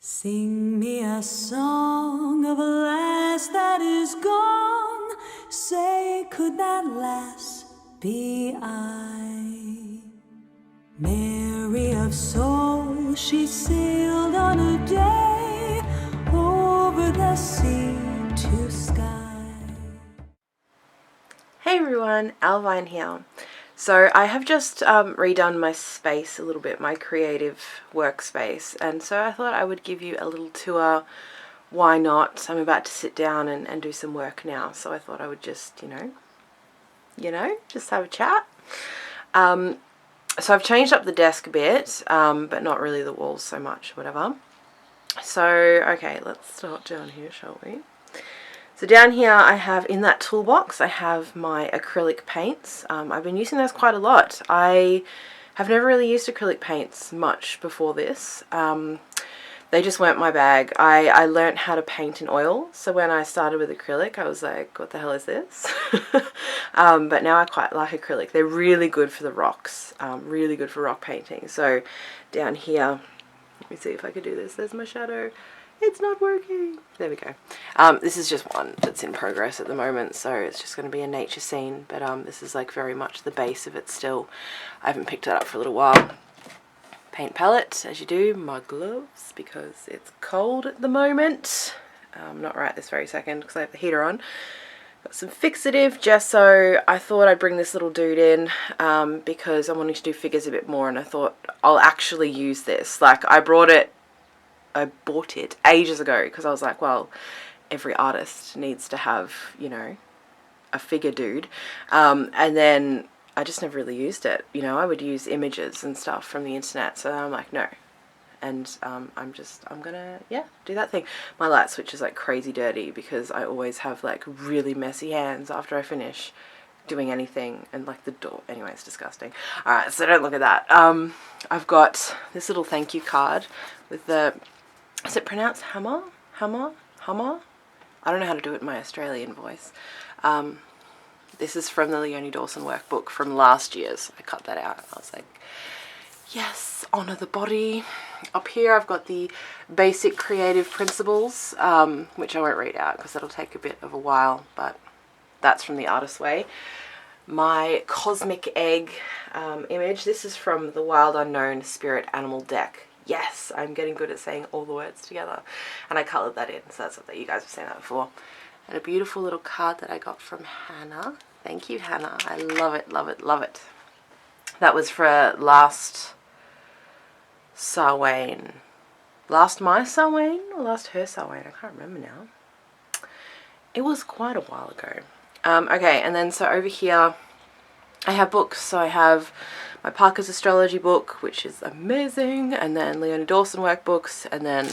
Sing me a song of a lass that is gone. Say, could that lass be I? Mary of soul, she sailed on a day over the sea to sky. Hey everyone, Owlvine here. So I have just redone my space a little bit, my creative workspace, and so I thought I would give you a little tour. Why not? I'm about to sit down and do some work now, so I thought I would just, just have a chat. So I've changed up the desk a bit, but not really the walls so much, whatever. So, okay, let's start down here, shall we? So down here I have, in that toolbox, I have my acrylic paints. I've been using those quite a lot. I have never really used acrylic paints much before this. They just weren't my bag. I learnt how to paint in oil, so when I started with acrylic I was like, what the hell is this? But now I quite like acrylic. They're really good for the rocks, really good for rock painting. So down here, let me see if I could do this. There's my shadow. It's not working. There we go. This is just one that's in progress at the moment, so it's just going to be a nature scene, but this is like very much the base of it still. I haven't picked it up for a little while. Paint palette, as you do, my gloves, because it's cold at the moment. Not right this very second because I have the heater on. Got some fixative gesso. I thought I'd bring this little dude in because I'm wanting to do figures a bit more, and I thought I'll actually use this. Like, I bought it ages ago because I was like, well, every artist needs to have, a figure dude. And then I just never really used it. I would use images and stuff from the internet. So I'm like, no. And I'm gonna, do that thing. My light switch is like crazy dirty because I always have like really messy hands after I finish doing anything, and like the door, anyway, it's disgusting. Alright, so don't look at that. I've got this little thank you card with the, is it pronounced hammer? Hammer? I don't know how to do it in my Australian voice. This is from the Leonie Dawson workbook from last year's. I cut that out. I was like, yes, honour the body. Up here I've got the basic creative principles, which I won't read out because that'll take a bit of a while, but that's from The Artist's Way. My cosmic egg image. This is from the Wild Unknown Spirit Animal deck. Yes, I'm getting good at saying all the words together. And I coloured that in, so that's what you guys have seen that before. And a beautiful little card that I got from Hannah. Thank you, Hannah. I love it, love it, love it. That was for last Samhain. Last my Samhain or last her Samhain? I can't remember now. It was quite a while ago. Okay, and then so over here I have books. So I have my Parker's Astrology book, which is amazing, and then Leonie Dawson workbooks, and then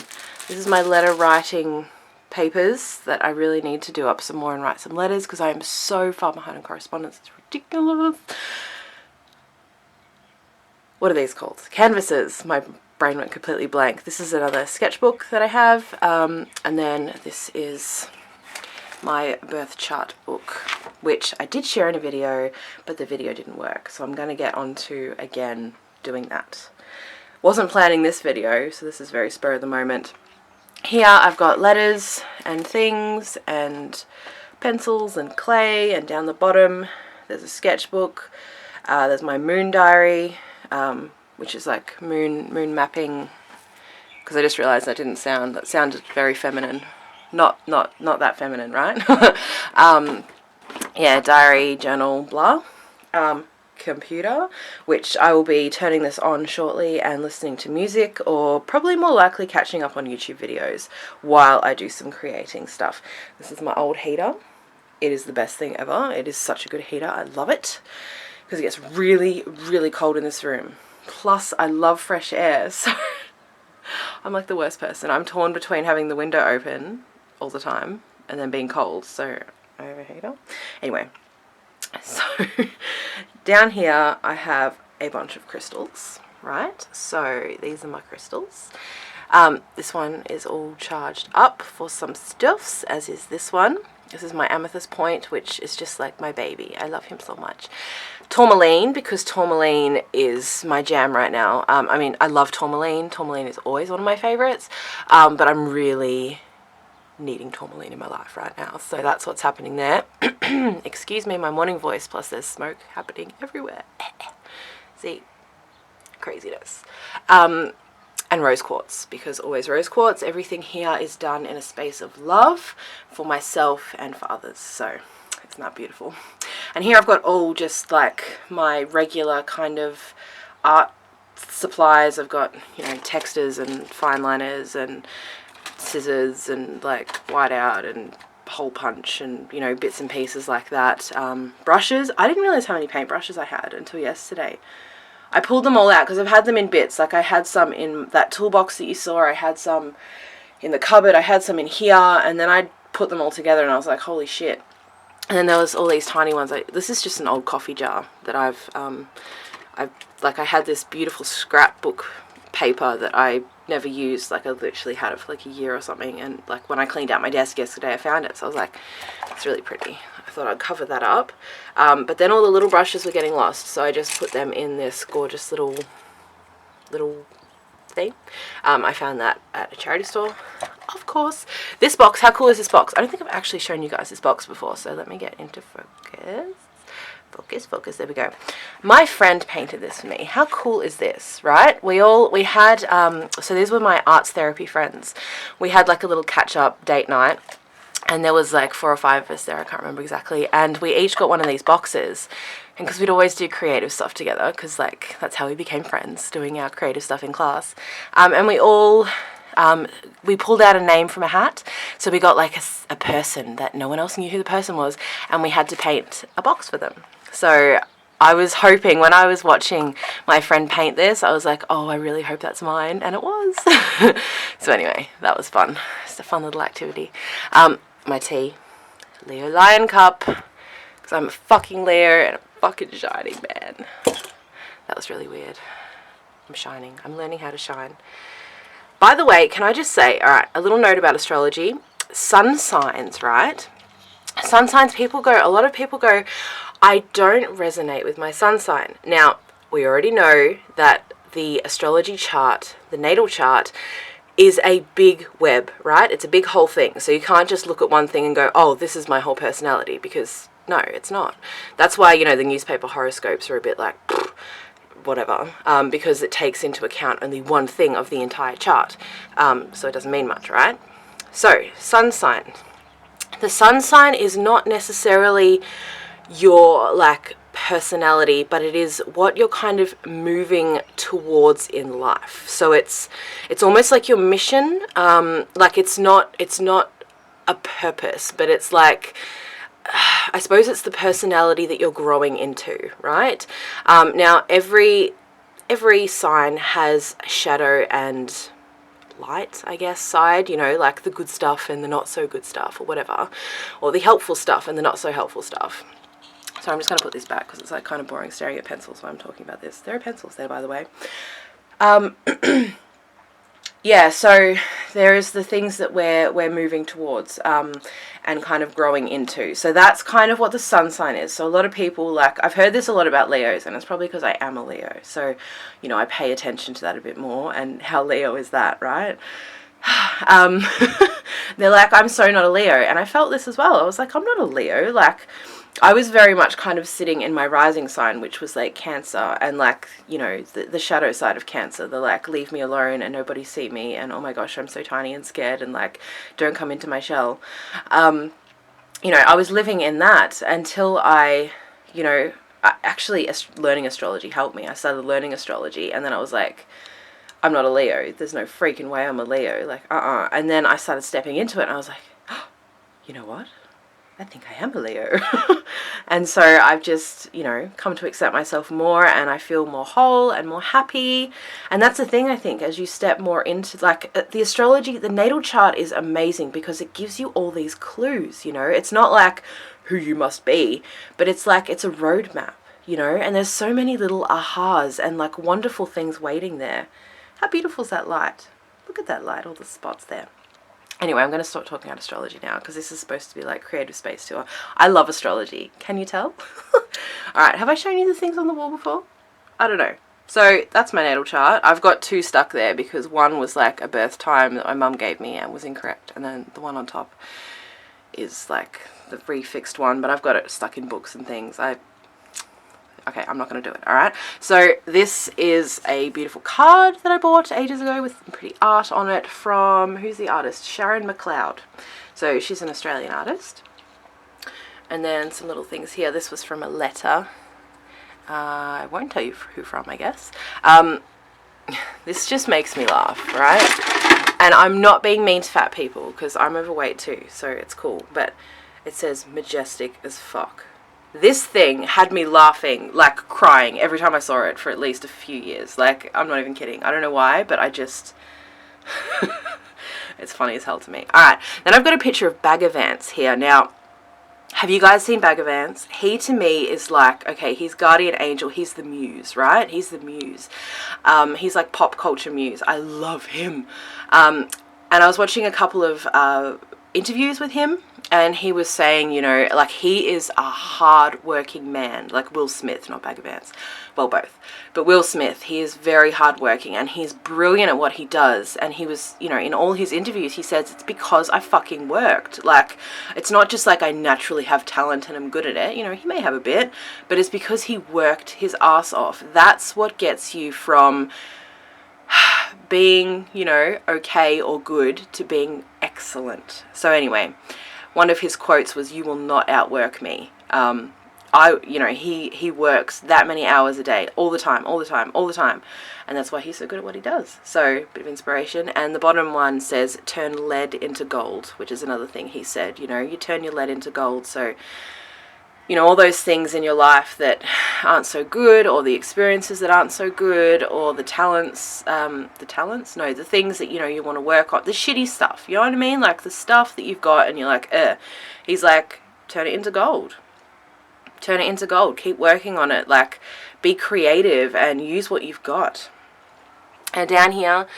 this is my letter writing papers that I really need to do up some more and write some letters because I am so far behind in correspondence. It's ridiculous. What are these called? Canvases. My brain went completely blank. This is another sketchbook that I have, and then this is my birth chart book, which I did share in a video, but the video didn't work, so I'm going to get onto again doing that. Wasn't planning this video, so this is very spur of the moment. Here I've got letters and things and pencils and clay, and down the bottom there's a sketchbook. There's my moon diary, which is like moon mapping, because I just realized that sounded very feminine. Not that feminine, right? Yeah, diary, journal, blah. Computer, which I will be turning this on shortly and listening to music, or probably more likely catching up on YouTube videos while I do some creating stuff. This is my old heater. It is the best thing ever. It is such a good heater. I love it because it gets really, really cold in this room. Plus, I love fresh air, so I'm like the worst person. I'm torn between having the window open all the time and then being cold, so I have a heater. Anyway, so down here I have a bunch of crystals, right? So these are my crystals. This one is all charged up for some stuffs, as is this one. This is my amethyst point, which is just like my baby. I love him so much. Tourmaline, because tourmaline is my jam right now. I mean, I love tourmaline. Tourmaline is always one of my favorites, but I'm really needing tourmaline in my life right now. So that's what's happening there. Excuse me, my morning voice, plus there's smoke happening everywhere. See, craziness. And rose quartz, because always rose quartz. Everything here is done in a space of love for myself and for others. So isn't that beautiful? And here I've got all just like my regular kind of art supplies. I've got, you know, textures and fine liners and scissors and like whiteout and hole punch and, you know, bits and pieces like that. Brushes. I didn't realize how many paint brushes I had until yesterday. I pulled them all out because I've had them in bits. Like I had some in that toolbox that you saw. I had some in the cupboard. I had some in here. And then I put them all together and I was like, holy shit. And then there was all these tiny ones. This is just an old coffee jar that I had this beautiful scrapbook paper that I never used. Like I literally had it for like a year or something. And like when I cleaned out my desk yesterday, I found it. So I was like, it's really pretty. I thought I'd cover that up. But then all the little brushes were getting lost. So I just put them in this gorgeous little thing. I found that at a charity store, of course. This box, how cool is this box? I don't think I've actually shown you guys this box before, so let me get into focus. Focus, there we go. My friend painted this for me. How cool is this, right? We had, so these were my arts therapy friends. We had like a little catch-up date night. And there was like 4 or 5 of us there, I can't remember exactly. And we each got one of these boxes. And because we'd always do creative stuff together, because like that's how we became friends, doing our creative stuff in class. And we all, we pulled out a name from a hat. So we got like a person that no one else knew who the person was. And we had to paint a box for them. So I was hoping, when I was watching my friend paint this, I was like, oh, I really hope that's mine. And it was. So anyway, that was fun. Just a fun little activity. My tea, Leo Lion Cup, because I'm a fucking Leo and I'm fucking shining, man. That was really weird. I'm shining. I'm learning how to shine. By the way, can I just say, alright, a little note about astrology. Sun signs, right? Sun signs, a lot of people go, I don't resonate with my sun sign. Now, we already know that the astrology chart, the natal chart, is a big web, right? It's a big whole thing. So you can't just look at one thing and go, oh, this is my whole personality, because no, it's not. That's why, you know, the newspaper horoscopes are a bit like, whatever, because it takes into account only one thing of the entire chart. So it doesn't mean much, right? So, sun sign. The sun sign is not necessarily your, like, personality, but it is what you're kind of moving towards in life. So it's almost like your mission. Like it's not a purpose, but it's like, I suppose it's the personality that you're growing into, right? Now every sign has a shadow and light, I guess, side, you know, like the good stuff and the not so good stuff, or whatever, or the helpful stuff and the not so helpful stuff. So I'm just going to put this back because it's like kind of boring staring at pencils while I'm talking about this. There are pencils there, by the way. Yeah, so there is the things that we're moving towards and kind of growing into. So that's kind of what the sun sign is. So a lot of people, like, I've heard this a lot about Leos, and it's probably because I am a Leo. So, you know, I pay attention to that a bit more, and how Leo is that, right? They're like, I'm so not a Leo. And I felt this as well. I was like, I'm not a Leo. Like, I was very much kind of sitting in my rising sign, which was like Cancer, and like, you know, the shadow side of Cancer, the like, leave me alone and nobody see me, and oh my gosh, I'm so tiny and scared, and like, don't come into my shell. You know, I was living in that until you know, actually learning astrology helped me. I started learning astrology, and then I was like, I'm not a Leo. There's no freaking way I'm a Leo. Like, And then I started stepping into it, and I was like, oh, you know what? I think I am a Leo. And so I've just, you know, come to accept myself more, and I feel more whole and more happy. And that's the thing, I think, as you step more into, like, the astrology, the natal chart is amazing because it gives you all these clues, you know. It's not like who you must be, but it's like, it's a roadmap, you know. And there's so many little ahas and like wonderful things waiting there. How beautiful is that light? Look at that light, all the spots there. Anyway, I'm going to stop talking about astrology now because this is supposed to be like creative space tour. I love astrology. Can you tell? Alright, have I shown you the things on the wall before? I don't know. So that's my natal chart. I've got 2 stuck there because one was like a birth time that my mum gave me and was incorrect. And then the one on top is like the refixed one, but I've got it stuck in books and things. Okay, I'm not going to do it, alright? So this is a beautiful card that I bought ages ago with some pretty art on it from, who's the artist? Sharon McLeod. So she's an Australian artist. And then some little things here. This was from a letter. I won't tell you who from, I guess. This just makes me laugh, right? And I'm not being mean to fat people because I'm overweight too, so it's cool. But it says majestic as fuck. This thing had me laughing, like crying, every time I saw it for at least a few years. Like, I'm not even kidding. I don't know why, but I just... it's funny as hell to me. Alright, then I've got a picture of Bagavance here. Now, have you guys seen Bagavance? He, to me, is like, okay, he's guardian angel. He's the muse, right? He's the muse. He's like pop culture muse. I love him. And I was watching a couple of interviews with him, and he was saying, you know, like, he is a hard-working man, like Will Smith, not Bagavance. Well, both. But Will Smith, he is very hard-working, and he's brilliant at what he does. And he was, you know, in all his interviews, he says, it's because I fucking worked. Like, it's not just like I naturally have talent and I'm good at it. You know, he may have a bit, but it's because he worked his ass off. That's what gets you from being, you know, okay or good to being excellent. So anyway, one of his quotes was, "You will not outwork me." You know, he works that many hours a day, all the time, and that's why he's so good at what he does. So, bit of inspiration. And the bottom one says, "Turn lead into gold," which is another thing he said. You know, you turn your lead into gold. So, you know, all those things in your life that aren't so good, or the experiences that aren't so good, or the talents, the things that, you know, you want to work on, the shitty stuff, you know what I mean? Like the stuff that you've got and you're like, he's like, turn it into gold. Turn it into gold. Keep working on it. Like, be creative and use what you've got. And down here,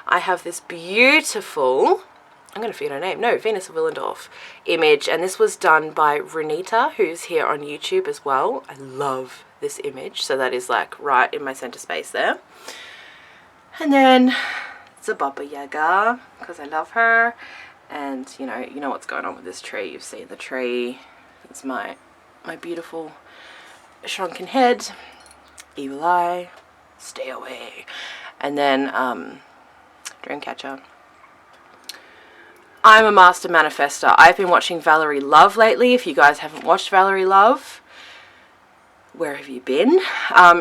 I have this beautiful, I'm going to forget her name. No, Venus of Willendorf image. And this was done by Runita, who's here on YouTube as well. I love this image. So that is like right in my center space there. And then it's a Baba Yaga, because I love her. And you know what's going on with this tree. You've seen the tree. It's my beautiful shrunken head. Evil eye. Stay away. And then Dreamcatcher. I'm a master manifester. I've been watching Valerie Love lately. If you guys haven't watched Valerie Love, where have you been?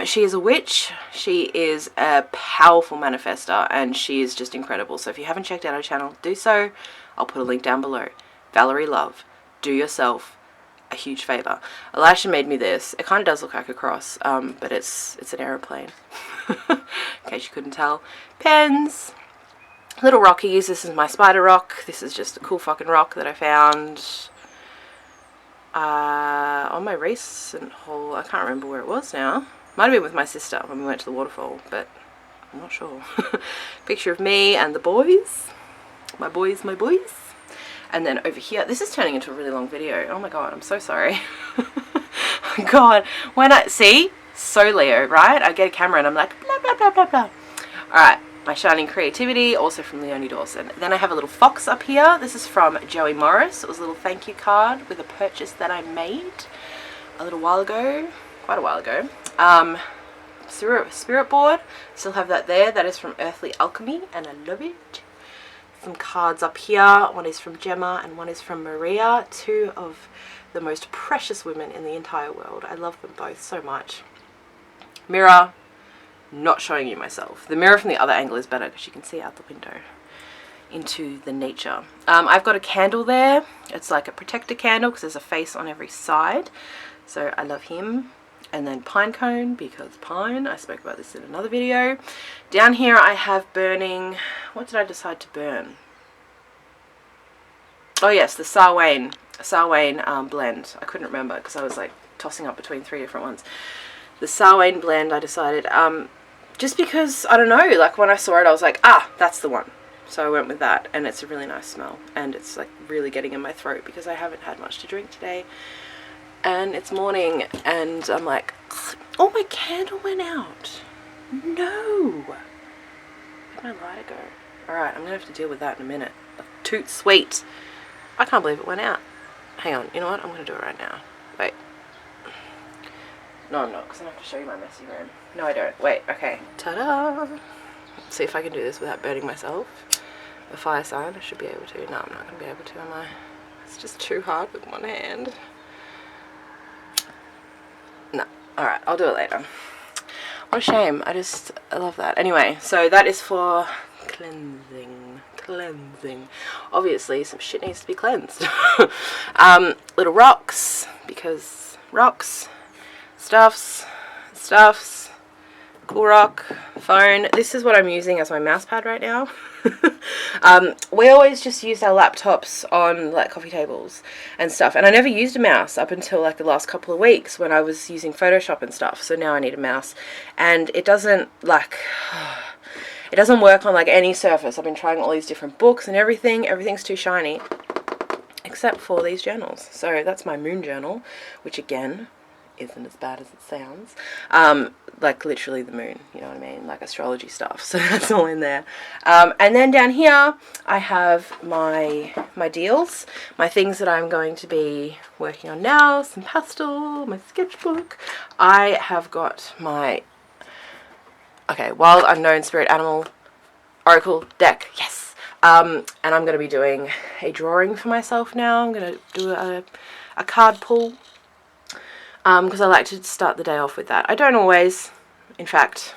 She is a witch. She is a powerful manifester, and she is just incredible. So if you haven't checked out her channel, do so. I'll put a link down below. Valerie Love. Do yourself a huge favor. Elisha made me this. It kind of does look like a cross, but it's an aeroplane. In case you couldn't tell. Pens. Little rockies. This is my spider rock. This is just a cool fucking rock that I found on my recent haul. I can't remember where it was now. Might have been with my sister when we went to the waterfall, but I'm not sure. Picture of me and the boys. My boys. And then over here, this is turning into a really long video. Oh my god, I'm so sorry. God, when I see, so Leo, right? I get a camera and I'm like, blah, blah, blah, blah, blah. Alright, my shining creativity, also from Leonie Dawson. Then I have a little fox up here. This is from Joey Morris. It was a little thank you card with a purchase that I made a little while ago, quite a while ago. Spirit board, still have that there. That is from Earthly Alchemy, and I love it. Some cards up here. One is from Gemma and one is from Maria. Two of the most precious women in the entire world. I love them both so much. Mirror. Not showing you myself. The mirror from the other angle is better because you can see out the window into the nature. I've got a candle there. It's like a protector candle because there's a face on every side. So I love him. And then pine cone, because pine, I spoke about this in another video. Down here I have burning, what did I decide to burn? Oh yes, the Sarwain blend. I couldn't remember because I was like tossing up between 3 different ones. The Sarwain blend, I decided, just because, I don't know, like when I saw it I was like, ah, that's the one. So I went with that, and it's a really nice smell, and it's like really getting in my throat because I haven't had much to drink today. And it's morning, and I'm like, oh, my candle went out. No. Where'd my lighter go? Alright, I'm gonna have to deal with that in a minute. Toot sweet. I can't believe it went out. Hang on, you know what? I'm gonna do it right now. Wait. No, I'm not, because I have to show you my messy room. No, I don't. Wait, okay. Ta-da! Let's see if I can do this without burning myself. A fire sign, I should be able to. No, I'm not gonna be able to, am I? It's just too hard with one hand. No. Alright, I'll do it later. What a shame. I love that. Anyway, so that is for cleansing. Obviously, some shit needs to be cleansed. Little rocks, because rocks, stuffs, cool rock, phone. This is what I'm using as my mouse pad right now. We always just used our laptops on like coffee tables and stuff, and I never used a mouse up until like the last couple of weeks when I was using Photoshop and stuff. So now I need a mouse, and it doesn't like it doesn't work on like any surface. I've been trying all these different books and everything's too shiny except for these journals. So that's my moon journal, which again isn't as bad as it sounds. Like literally the moon, you know what I mean, like astrology stuff. So that's all in there. And then down here I have my deals, my things that I'm going to be working on now, some pastel, my sketchbook. I have got my Wild Unknown Spirit Animal Oracle deck, yes. And I'm going to be doing a drawing for myself now. I'm going to do a card pull. Because I like to start the day off with that. I don't always, in fact,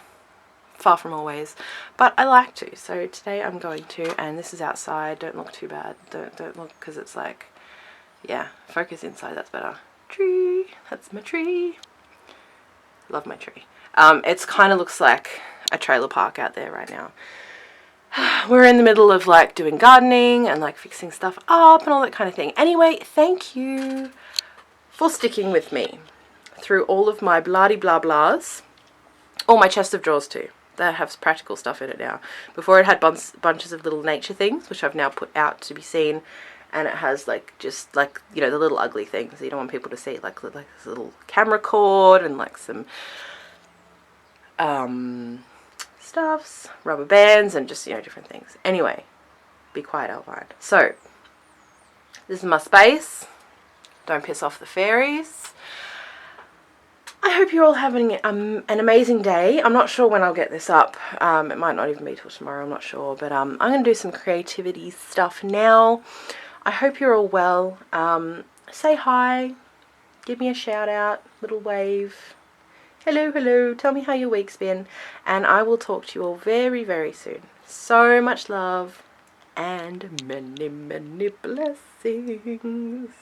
far from always, but I like to. So today I'm going to, and this is outside. Don't look too bad. Don't look, because it's like, yeah, focus inside. That's better. Tree. That's my tree. Love my tree. It kind of looks like a trailer park out there right now. We're in the middle of like doing gardening and like fixing stuff up and all that kind of thing. Anyway, thank you for sticking with me through all of my blah-de-blah-blahs. All my chest of drawers too. That has practical stuff in it now. Before it had bunches of little nature things, which I've now put out to be seen. And it has like, just like, you know, the little ugly things that you don't want people to see. Like this little camera cord and like some stuffs, rubber bands, and just, you know, different things. Anyway, be quiet, Owlvine. So, this is my space. Don't piss off the fairies. I hope you're all having an amazing day. I'm not sure when I'll get this up. It might not even be till tomorrow, I'm not sure. But I'm going to do some creativity stuff now. I hope you're all well. Say hi. Give me a shout out. Little wave. Hello, hello. Tell me how your week's been. And I will talk to you all very, very soon. So much love and many, many blessings.